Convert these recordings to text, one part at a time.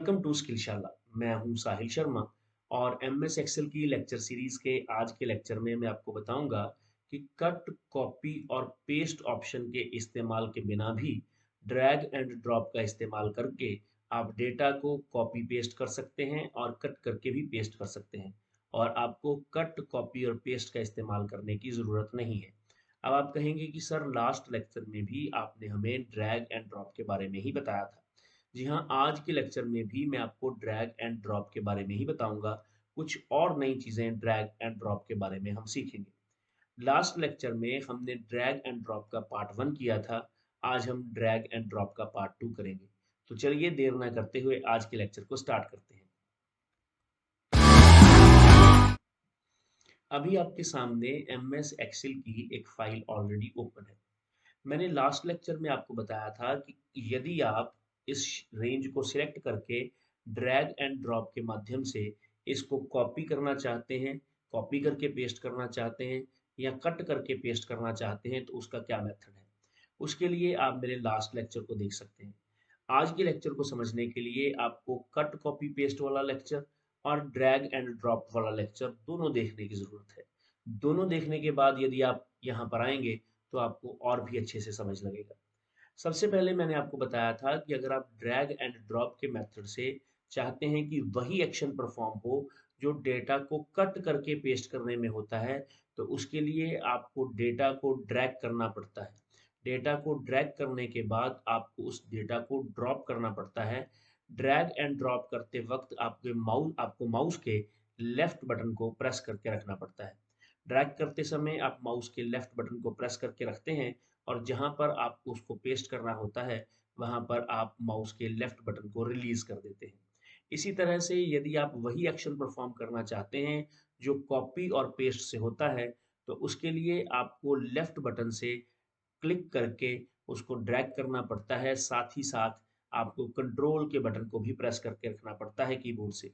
Welcome to स्किलशाला। मैं हूं साहिल शर्मा और एमएस एक्सेल की लेक्चर सीरीज के आज के लेक्चर में मैं आपको बताऊंगा कि कट, कॉपी और पेस्ट ऑप्शन के इस्तेमाल के बिना भी ड्रैग एंड ड्रॉप का इस्तेमाल करके आप डेटा को कॉपी पेस्ट कर सकते हैं और कट करके भी पेस्ट कर सकते हैं। और आपको कट, कॉपी और पेस्ट का इस्तेमाल करने की ज़रूरत नहीं है। अब आप कहेंगे कि सर लास्ट लेक्चर में भी आपने हमें ड्रैग एंड ड्रॉप के बारे में ही बताया था। जी हाँ, आज के लेक्चर में भी मैं आपको ड्रैग एंड ड्रॉप के बारे में ही बताऊंगा। कुछ और नई चीजें ड्रैग एंड ड्रॉप के बारे में हम सीखेंगे। लास्ट लेक्चर में हमने ड्रैग एंड ड्रॉप का पार्ट 1 किया था। आज हम ड्रैग एंड ड्रॉप का पार्ट 2 करेंगे। तो चलिए देर ना करते हुए आज के लेक्चर को स्टार्ट करते हैं। अभी आपके सामने एमएस एक्सेल की एक फाइल ऑलरेडी ओपन है। मैंने लास्ट लेक्चर में आपको बताया था कि यदि आप इस रेंज को सिलेक्ट करके ड्रैग एंड ड्रॉप के माध्यम से इसको कॉपी करना चाहते हैं, कॉपी करके पेस्ट करना चाहते हैं या कट करके पेस्ट करना चाहते हैं तो उसका क्या मेथड है। उसके लिए आप मेरे लास्ट लेक्चर को देख सकते हैं। आज के लेक्चर को समझने के लिए आपको कट कॉपी पेस्ट वाला लेक्चर और ड्रैग एंड ड्रॉप वाला लेक्चर दोनों देखने की ज़रूरत है। दोनों देखने के बाद यदि आप यहाँ पर आएंगे तो आपको और भी अच्छे से समझ लगेगा। सबसे पहले मैंने आपको बताया था कि अगर आप ड्रैग एंड ड्रॉप के मेथड से चाहते हैं कि वही एक्शन परफॉर्म हो जो डेटा को कट करके पेस्ट करने में होता है, तो उसके लिए आपको डेटा को ड्रैग करना पड़ता है। डेटा को ड्रैग करने के बाद आपको उस डेटा को ड्रॉप करना पड़ता है। ड्रैग एंड ड्रॉप करते वक्त आपको माउस के लेफ्ट बटन को प्रेस करके रखना पड़ता है। ड्रैग करते समय आप माउस के लेफ्ट बटन को प्रेस करके रखते हैं और जहाँ पर आपको उसको पेस्ट करना होता है, वहाँ पर आप माउस के लेफ्ट बटन को रिलीज़ कर देते हैं। इसी तरह से यदि आप वही एक्शन परफ़ॉर्म करना चाहते हैं, जो कॉपी और पेस्ट से होता है, तो उसके लिए आपको लेफ्ट बटन से क्लिक करके उसको ड्रैग करना पड़ता है, साथ ही साथ आपको कंट्रोल के बटन को भी प्रेस करके रखना पड़ता है कीबोर्ड से।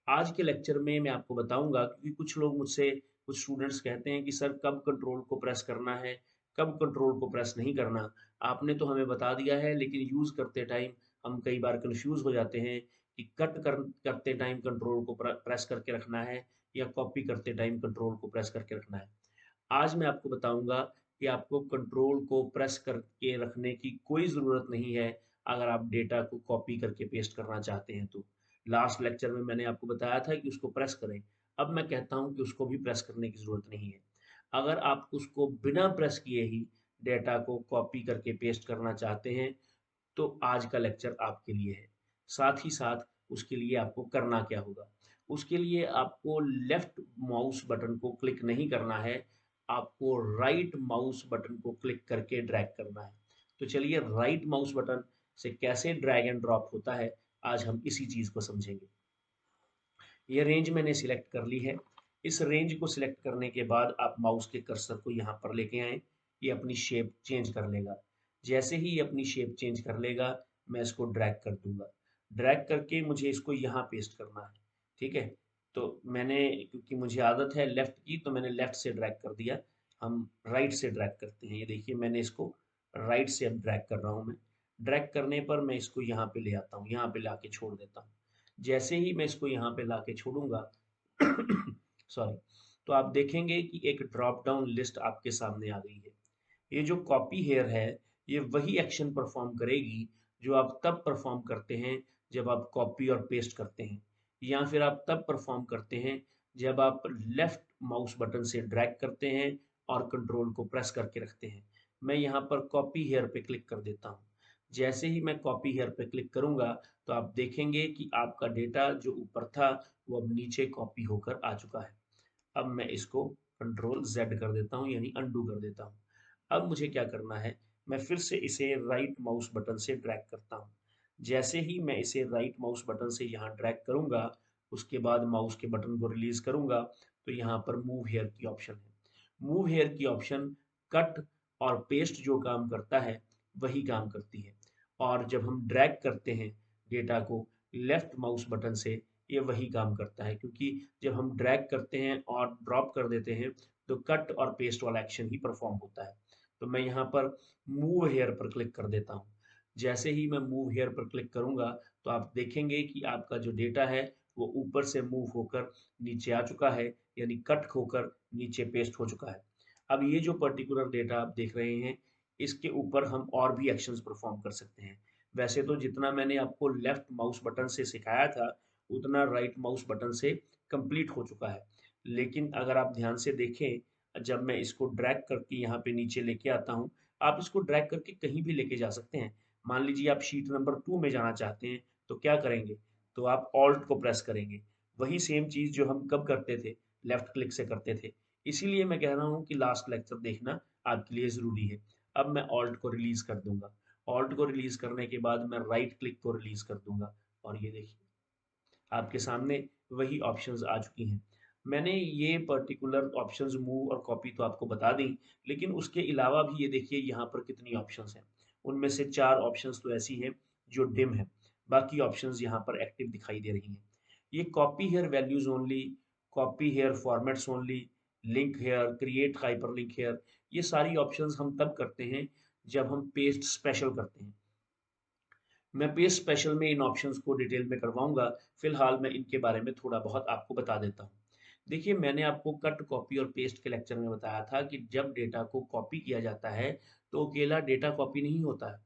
आज के लेक्चर में मैं आपको बताऊँगा क्योंकि कुछ लोग मुझसे कुछ स्टूडेंट्स कहते हैं कि सर कब कंट्रोल को प्रेस करना है, कब कंट्रोल को प्रेस नहीं करना। आपने तो हमें बता दिया है लेकिन यूज़ करते टाइम हम कई बार कन्फ्यूज़ हो जाते हैं कि करते टाइम कंट्रोल को प्रेस करके रखना है या कॉपी करते टाइम कंट्रोल को प्रेस करके रखना है। आज मैं आपको बताऊँगा कि आपको कंट्रोल को प्रेस करके रखने की कोई ज़रूरत नहीं है, अगर आप डेटा को कॉपी करके पेस्ट करना चाहते हैं तो। लास्ट लेक्चर में मैंने आपको बताया था कि उसको प्रेस करें, अब मैं कहता हूँ कि उसको भी प्रेस करने की ज़रूरत नहीं है। अगर आप उसको बिना प्रेस किए ही डेटा को कॉपी करके पेस्ट करना चाहते हैं, तो आज का लेक्चर आपके लिए है। साथ ही साथ उसके लिए आपको करना क्या होगा? उसके लिए आपको लेफ्ट माउस बटन को क्लिक नहीं करना है, आपको राइट माउस बटन को क्लिक करके ड्रैग करना है। तो चलिए राइट माउस बटन से कैसे ड्रैग एंड ड्रॉप होता है, आज हम इसी चीज़ को समझेंगे। ये रेंज मैंने सिलेक्ट कर ली है। इस रेंज को सिलेक्ट करने के बाद आप माउस के कर्सर को यहाँ पर लेके आएँ, ये अपनी शेप चेंज कर लेगा। जैसे ही ये अपनी शेप चेंज कर लेगा, मैं इसको ड्रैग कर दूँगा। ड्रैग करके मुझे इसको यहाँ पेस्ट करना है, ठीक है? तो मैंने क्योंकि मुझे आदत है लेफ्ट की, तो मैंने लेफ्ट से ड्रैग कर दिया। हम राइट से ड्रैग करते हैं। ये देखिए मैंने इसको राइट से अब ड्रैग कर रहा हूँ मैं। ड्रैग करने पर मैं इसको यहाँ पे ले आता हूँ, यहाँ पे लाके छोड़ देता हूँ। जैसे ही मैं इसको यहाँ पे लाके छोड़ूंगा सॉरी, तो आप देखेंगे कि एक ड्रॉप डाउन लिस्ट आपके सामने आ गई है। ये जो कॉपी हेयर है, ये वही एक्शन परफॉर्म करेगी जो आप तब परफॉर्म करते हैं जब आप कॉपी और पेस्ट करते हैं, या फिर आप तब परफॉर्म करते हैं जब आप लेफ्ट माउस बटन से ड्रैग करते हैं और कंट्रोल को प्रेस करके रखते हैं। मैं यहाँ पर कॉपी हेयर पे क्लिक कर देता हूँ। जैसे ही मैं कॉपी हेयर पे क्लिक करूंगा, तो आप देखेंगे कि आपका डेटा जो ऊपर था वो अब नीचे कॉपी होकर आ चुका है। अब मैं इसको कंट्रोल जेड कर देता हूँ, यानी अंडू कर देता हूँ। अब मुझे क्या करना है, मैं फिर से इसे राइट माउस बटन से ड्रैग करता हूँ। जैसे ही मैं इसे राइट माउस बटन से यहाँ ड्रैग करूँगा, उसके बाद माउस के बटन को रिलीज करूँगा, तो यहाँ पर मूव हेयर की ऑप्शन है। मूव हेयर की ऑप्शन कट और पेस्ट जो काम करता है वही काम करती है। और जब हम ड्रैग करते हैं डेटा को लेफ्ट माउस बटन से, ये वही काम करता है, क्योंकि जब हम ड्रैग करते हैं और ड्रॉप कर देते हैं तो कट और पेस्ट वाला एक्शन ही परफॉर्म होता है। तो मैं यहाँ पर मूव हेयर पर क्लिक कर देता हूँ। जैसे ही मैं मूव हेयर पर क्लिक करूँगा, तो आप देखेंगे कि आपका जो डेटा है, वो ऊपर से मूव होकर नीचे आ चुका है, यानी कट होकर नीचे पेस्ट हो चुका है। अब ये जो पर्टिकुलर डेटा आप देख रहे हैं, इसके ऊपर हम और भी एक्शंस परफॉर्म कर सकते हैं। वैसे तो जितना मैंने आपको लेफ्ट माउस बटन से सिखाया था, उतना राइट माउस बटन से कंप्लीट हो चुका है। लेकिन अगर आप ध्यान से देखें, जब मैं इसको ड्रैग करके यहाँ पे नीचे लेके आता हूँ, आप इसको ड्रैग करके कहीं भी लेके जा सकते हैं। मान लीजिए आप शीट नंबर 2 में जाना चाहते हैं, तो क्या करेंगे? तो आप ऑल्ट को प्रेस करेंगे। वही सेम चीज़ जो हम कब करते थे? लेफ्ट क्लिक से करते थे। इसीलिए मैं कह रहा हूँ कि लास्ट लेक्चर देखना आपके लिए ज़रूरी है। अब मैं ऑल्ट को रिलीज़ कर दूँगा। ऑल्ट को रिलीज़ करने के बाद मैं राइट क्लिक को रिलीज़ कर दूँगा और ये देखिए, आपके सामने वही ऑप्शंस आ चुकी हैं। मैंने ये पर्टिकुलर ऑप्शंस मूव और कॉपी तो आपको बता दी, लेकिन उसके अलावा भी ये देखिए यहाँ पर कितनी ऑप्शंस हैं। उनमें से 4 ऑप्शंस तो ऐसी हैं जो डिम हैं, बाकी ऑप्शंस यहाँ पर एक्टिव दिखाई दे रही हैं। ये copy here values only, copy here formats only, link here, create hyperlink here, ये सारी ऑप्शंस हम तब करते हैं जब हम पेस्ट स्पेशल करते हैं। मैं पेज स्पेशल में इन ऑप्शंस को डिटेल में करवाऊँगा, फिलहाल मैं इनके बारे में थोड़ा बहुत आपको बता देता हूँ। देखिए, मैंने आपको कट, कॉपी और पेस्ट के लेक्चर में बताया था कि जब डेटा को कॉपी किया जाता है, तो अकेला डेटा कॉपी नहीं होता है।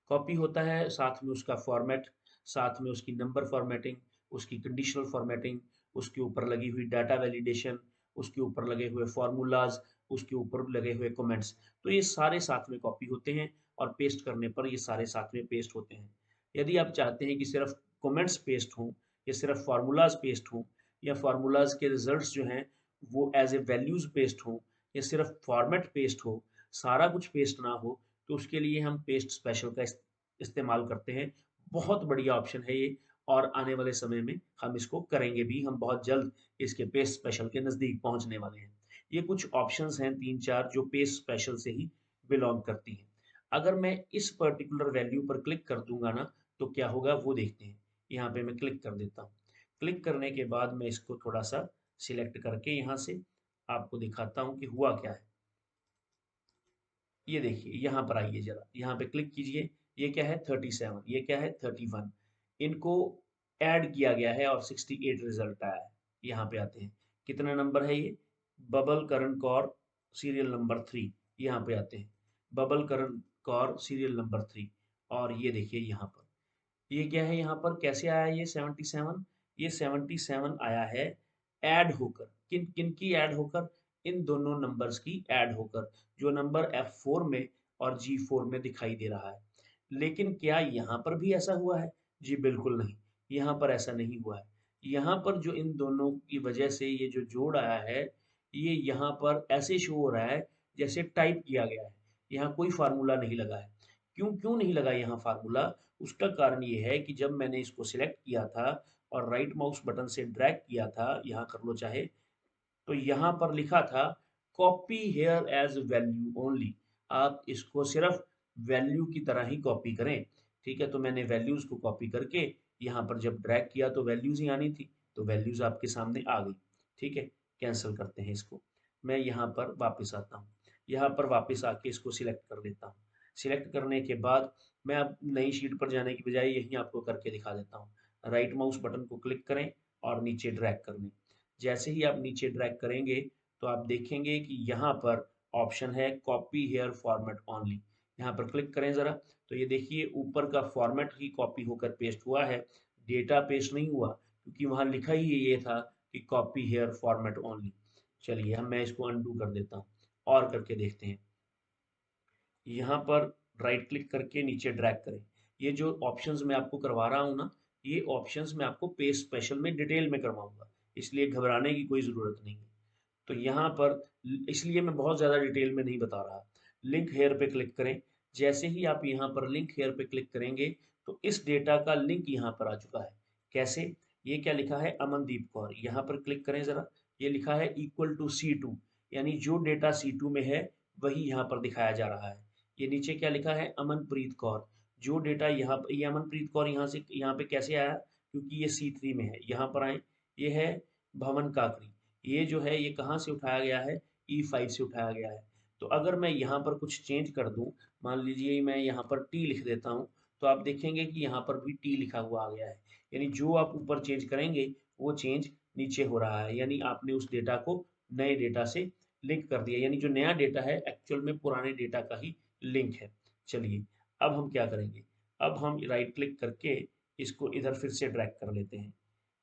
कॉपी होता है साथ में उसका फॉर्मेट, साथ में उसकी नंबर फॉर्मेटिंग, उसकी कंडीशनल फॉर्मेटिंग, उसके ऊपर लगी हुई डाटा वैलिडेशन, उसके ऊपर लगे हुए फ़ॉर्मूलाज़, उसके ऊपर लगे हुए कमेंट्स। तो ये सारे साथ में कॉपी होते हैं और पेस्ट करने पर ये सारे साथ में पेस्ट होते हैं। यदि आप चाहते हैं कि सिर्फ कमेंट्स पेस्ट हों या सिर्फ फार्मूलाज पेस्ट हों या फार्मूलाज के रिजल्ट्स जो हैं वो एज ए वैल्यूज पेस्ट हों या सिर्फ फॉर्मेट पेस्ट हो, सारा कुछ पेस्ट ना हो, तो उसके लिए हम पेस्ट स्पेशल का इस्तेमाल करते हैं। बहुत बढ़िया ऑप्शन है ये और आने वाले समय में हम इसको करेंगे भी। हम बहुत जल्द इसके पेस्ट स्पेशल के नज़दीक पहुंचने वाले हैं। ये कुछ ऑप्शंस हैं 3-4 जो पेस्ट स्पेशल से ही बिलोंग करती हैं। अगर मैं इस पर्टिकुलर वैल्यू पर क्लिक कर दूंगा ना, तो क्या होगा वो देखते हैं। यहाँ पे मैं क्लिक कर देता हूँ। क्लिक करने के बाद मैं इसको थोड़ा-सा सिलेक्ट करके यहाँ से आपको दिखाता हूँ कि हुआ क्या है। ये देखिए, यहाँ पर आइए ज़रा, यहाँ पे क्लिक कीजिए। ये क्या है 37, ये क्या है 31। इनको ऐड किया गया है और 68 रिज़ल्ट आया है। यहाँ पे आते हैं। कितना नंबर है ये? बबल करण कौर सीरियल नंबर 3, यहाँ पे आते हैं। बबल करण कौर सीरियल नंबर 3 और ये देखिए यहाँ पर। ये क्या है यहाँ पर कैसे आया ये 77? ये 77 आया है ऐड होकर। किन किन की ऐड होकर? इन दोनों नंबर्स की ऐड होकर, जो नंबर F4 में और G4 में दिखाई दे रहा है। लेकिन क्या यहाँ पर भी ऐसा हुआ है? जी बिल्कुल नहीं, यहाँ पर ऐसा नहीं हुआ है। यहाँ पर जो इन दोनों की वजह से ये जो जोड़ आया है, ये यहाँ पर ऐसे शो हो रहा है जैसे टाइप किया गया है। यहाँ कोई फार्मूला नहीं लगा है। क्यों क्यों नहीं लगा यहाँ फार्मूला? उसका कारण ये है कि जब मैंने इसको सिलेक्ट किया था और राइट माउस बटन से ड्रैग किया था, यहाँ कर लो चाहे, तो यहाँ पर लिखा था copy here as value only. आप इसको सिर्फ वैल्यू की तरह ही कॉपी करें। ठीक है, तो मैंने वैल्यूज को कॉपी करके यहाँ पर जब ड्रैग किया तो वैल्यूज ही आनी थी, तो वैल्यूज आपके सामने आ गई। ठीक है, कैंसिल करते हैं इसको। मैं यहाँ पर वापस आता हूँ। यहाँ पर वापस आके इसको सिलेक्ट कर लेता हूँ। सिलेक्ट करने के बाद मैं अब नई शीट पर जाने की बजाय यहीं आपको करके दिखा देता हूँ। राइट माउस बटन को क्लिक करें और नीचे ड्रैग कर लें। जैसे ही आप नीचे ड्रैग करेंगे, तो आप देखेंगे कि यहाँ पर ऑप्शन है कॉपी हेयर फॉर्मेट ओनली। यहाँ पर क्लिक करें ज़रा, तो ये देखिए ऊपर का फॉर्मेट ही कॉपी होकर पेस्ट हुआ है, डेटा पेस्ट नहीं हुआ, क्योंकि वहाँ लिखा ही ये था कि कॉपी हेयर फॉर्मेट ओनली। चलिए, हम मैं इसको अनडू कर देता हूँ और करके देखते हैं। यहाँ पर राइट क्लिक करके नीचे ड्रैग करें। ये जो ऑप्शंस मैं आपको करवा रहा हूँ ना, ये ऑप्शंस मैं आपको पेज स्पेशल में डिटेल में करवाऊँगा, इसलिए घबराने की कोई ज़रूरत नहीं है। तो यहाँ पर इसलिए मैं बहुत ज़्यादा डिटेल में नहीं बता रहा। लिंक हेयर पे क्लिक करें। जैसे ही आप यहाँ पर लिंक हेयर पे क्लिक करेंगे, तो इस डेटा का लिंक यहाँ पर आ चुका है। कैसे? ये क्या लिखा है अमनदीप कौर, यहाँ पर क्लिक करें ज़रा। ये लिखा है इक्वल टू C2, यानी जो डेटा C2 में है वही यहाँ पर दिखाया जा रहा है। ये नीचे क्या लिखा है अमनप्रीत कौर, जो डेटा यहाँ पर, ये अमनप्रीत कौर यहाँ से यहाँ पे कैसे आया? क्योंकि ये C3 में है। यहाँ पर आए, ये है भवन काकरी, ये जो है ये कहाँ से उठाया गया है? E5 से उठाया गया है। तो अगर मैं यहाँ पर कुछ चेंज कर दूँ, मान लीजिए मैं यहाँ पर टी लिख देता हूँ, तो आप देखेंगे कि यहाँ पर भी टी लिखा हुआ आ गया है, यानी जो आप ऊपर चेंज करेंगे वो चेंज नीचे हो रहा है, यानी आपने उस डेटा को नए डेटा से लिंक कर दिया, यानी जो नया डेटा है एक्चुअल में पुराने डेटा का ही लिंक है। चलिए अब हम क्या करेंगे, अब हम राइट क्लिक करके इसको इधर फिर से ड्रैग कर लेते हैं।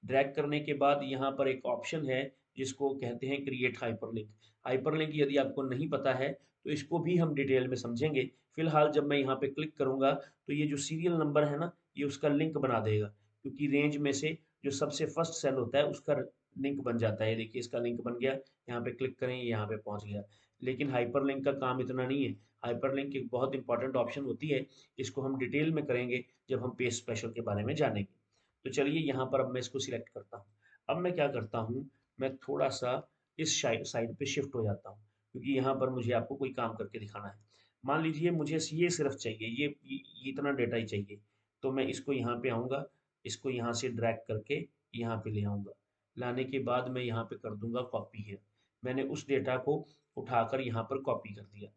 ड्रैग करने के बाद यहाँ पर एक ऑप्शन है जिसको कहते हैं क्रिएट हाइपरलिंक। हाइपरलिंक यदि आपको नहीं पता है तो इसको भी हम डिटेल में समझेंगे। फिलहाल जब मैं यहाँ पे क्लिक करूँगा तो ये जो सीरियल नंबर है ना, ये उसका लिंक बना देगा, क्योंकि रेंज में से जो सबसे फर्स्ट सेल होता है उसका लिंक बन जाता है। देखिए इसका लिंक बन गया, यहाँ पे क्लिक करें, यहाँ पे पहुँच गया। लेकिन हाइपरलिंक का काम इतना नहीं है। हाइपरलिंक एक बहुत इंपॉर्टेंट ऑप्शन होती है, इसको हम डिटेल में करेंगे जब हम पेज स्पेशल के बारे में जानेंगे। तो चलिए यहाँ पर अब मैं इसको सिलेक्ट करता हूँ। अब मैं क्या करता हूँ, मैं थोड़ा सा इस साइड पे शिफ्ट हो जाता हूँ, क्योंकि यहाँ पर मुझे आपको कोई काम करके दिखाना है। मान लीजिए मुझे ये सिर्फ चाहिए, ये इतना डेटा ही चाहिए, तो मैं इसको यहाँ पे आऊँगा, इसको यहाँ से ड्रैग करके यहाँ पे ले आऊँगा। लाने के बाद मैं यहाँ पे कर दूंगा कॉपी है। मैंने उस डेटा को उठाकर यहाँ पर कॉपी कर दिया।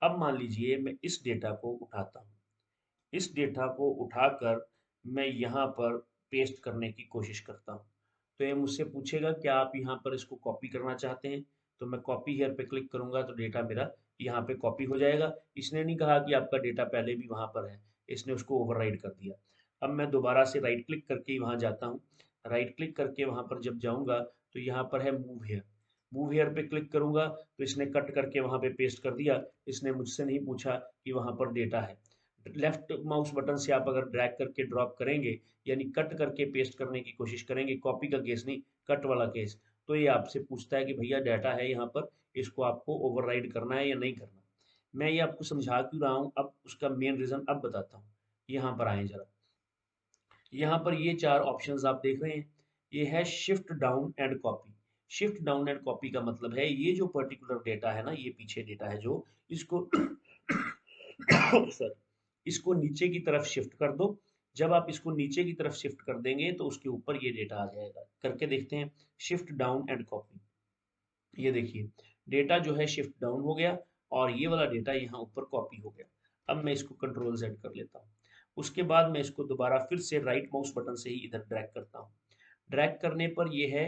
अब मान लीजिए मैं इस डेटा को उठाता हूँ, इस डेटा को उठाकर मैं यहाँ पर पेस्ट करने की कोशिश करता हूँ। तो ये मुझसे पूछेगा क्या आप यहाँ पर इसको कॉपी करना चाहते हैं? तो मैं कॉपी हियर पे क्लिक करूँगा तो डेटा मेरा यहाँ पे कॉपी हो जाएगा। इसने नहीं कहा कि आपका डेटा पहले भी वहाँ पर है, इसने उसको ओवरराइड कर दिया। अब मैं दोबारा से राइट क्लिक करके ही वहाँ जाता हूँ। राइट क्लिक करके वहाँ पर जब जाऊँगा तो यहाँ पर है मूव हियर। मूव हियर पे क्लिक करूँगा तो इसने कट करके वहाँ पे पेस्ट कर दिया। इसने मुझसे नहीं पूछा कि वहाँ पर डेटा है। लेफ्ट माउस बटन से आप अगर ड्रैग करके ड्रॉप करेंगे, यानी कट करके पेस्ट करने की कोशिश करेंगे, कॉपी का केस नहीं, कट वाला केस, तो ये आपसे पूछता है कि भैया डाटा है यहाँ पर, इसको आपको ओवरराइड करना है या नहीं करना। मैं ये आपको समझा क्यों रहा हूँ, अब उसका मेन रीजन अब बताता हूँ। यहाँ पर आए जरा, यहाँ पर ये चार ऑप्शंस आप देख रहे हैं, ये है shift down and copy. Shift down and copy का मतलब है ये जो पर्टिकुलर डेटा है ना, ये पीछे डेटा है जो, इसको सॉरी, इसको नीचे की तरफ शिफ्ट कर दो। जब आप इसको नीचे की तरफ शिफ्ट कर देंगे तो उसके ऊपर ये डेटा आ जाएगा। करके देखते हैं, शिफ्ट डाउन एंड कॉपी। ये देखिए डेटा जो है शिफ्ट डाउन हो गया और ये वाला डेटा यहाँ ऊपर कॉपी हो गया। अब मैं इसको कंट्रोल Z कर लेता हूँ। उसके बाद मैं इसको दोबारा फिर से राइट माउस बटन से ही इधर ड्रैग करता हूँ। ड्रैग करने पर ये है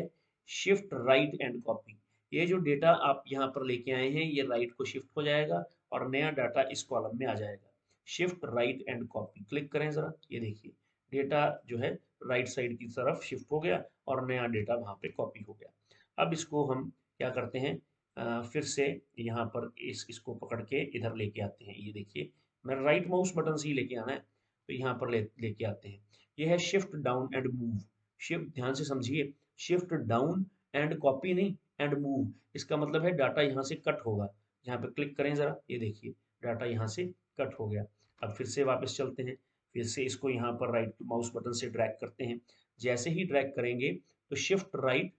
शिफ्ट राइट एंड कॉपी। ये जो डेटा आप यहाँ पर लेके आए हैं ये राइट को शिफ्ट हो जाएगा और नया डाटा इस कॉलम में आ जाएगा। Shift right and copy click करें जरा, ये देखिए डेटा जो है राइट साइड की तरफ शिफ्ट हो गया और नया डेटा वहाँ पे कॉपी हो गया। अब इसको हम क्या करते हैं, फिर से यहाँ पर इसको पकड़ के इधर लेके आते हैं। ये देखिए मैं राइट माउस बटन से ही लेके आना है, तो यहाँ पर लेके आते हैं। ये है shift down and move. Shift, ध्यान से समझिए, शिफ्ट डाउन एंड कॉपी नहीं, एंड मूव, इसका मतलब है डाटा यहाँ से कट होगा। यहाँ पे क्लिक करें जरा, ये देखिए डाटा यहाँ से कट हो गया। अब फिर से वापस चलते हैं, फिर से इसको यहाँ पर राइट माउस बटन से ड्रैग करते हैं। जैसे ही ड्रैग करेंगे तो शिफ्ट राइट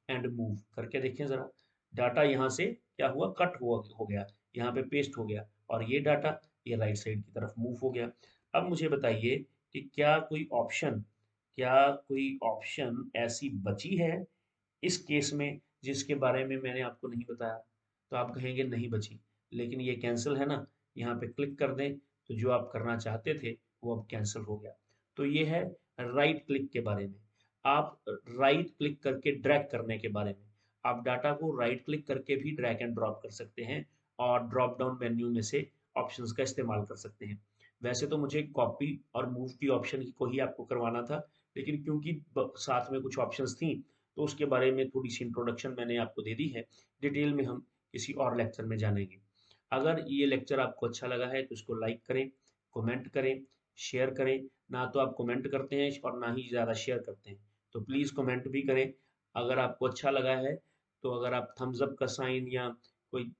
एंड मूव करके देखें जरा, डाटा यहाँ से क्या हुआ, कट हो गया, यहाँ पे पेस्ट हो गया और ये डाटा ये राइट साइड की तरफ मूव हो गया। अब मुझे बताइए कि क्या कोई ऑप्शन ऐसी बची है इस केस में जिसके बारे में मैंने आपको नहीं बताया? तो आप कहेंगे नहीं बची, लेकिन ये कैंसिल है ना, यहाँ पे क्लिक कर दें तो जो आप करना चाहते थे वो अब कैंसिल हो गया। तो ये है राइट क्लिक के बारे में। आप राइट क्लिक करके ड्रैग करने के बारे में, आप डाटा को राइट क्लिक करके भी ड्रैग एंड ड्रॉप कर सकते हैं और ड्रॉप डाउन मेन्यू में से ऑप्शंस का इस्तेमाल कर सकते हैं। वैसे तो मुझे कॉपी और मूव की ऑप्शन को ही आपको करवाना था, लेकिन क्योंकि साथ में कुछ ऑप्शंस थी तो उसके बारे में थोड़ी सी इंट्रोडक्शन मैंने आपको दे दी है। डिटेल में हम किसी और लेक्चर में जानेंगे। अगर ये लेक्चर आपको अच्छा लगा है तो इसको लाइक करें, कमेंट करें, शेयर करें। ना तो आप कमेंट करते हैं और ना ही ज़्यादा शेयर करते हैं, तो प्लीज़ कमेंट भी करें। अगर आपको अच्छा लगा है तो अगर आप थम्स अप का साइन या कोई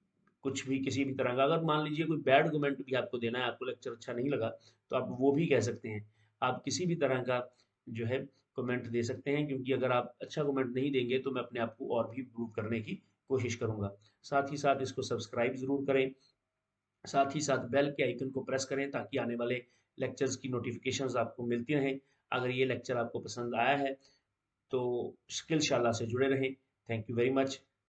कुछ भी किसी भी तरह का, अगर मान लीजिए कोई बैड कमेंट भी आपको देना है, आपको लेक्चर अच्छा नहीं लगा, तो आप वो भी कह सकते हैं। आप किसी भी तरह का जो है कमेंट दे सकते हैं, क्योंकि अगर आप अच्छा कमेंट नहीं देंगे तो मैं अपने आप को और भी इम्प्रूव करने की कोशिश करूँगा। साथ ही साथ इसको सब्सक्राइब ज़रूर करें, साथ ही साथ बेल के आइकन को प्रेस करें ताकि आने वाले लेक्चर्स की नोटिफिकेशंस आपको मिलती रहें। अगर ये लेक्चर आपको पसंद आया है तो स्किल शाला से जुड़े रहें। Thank you very much.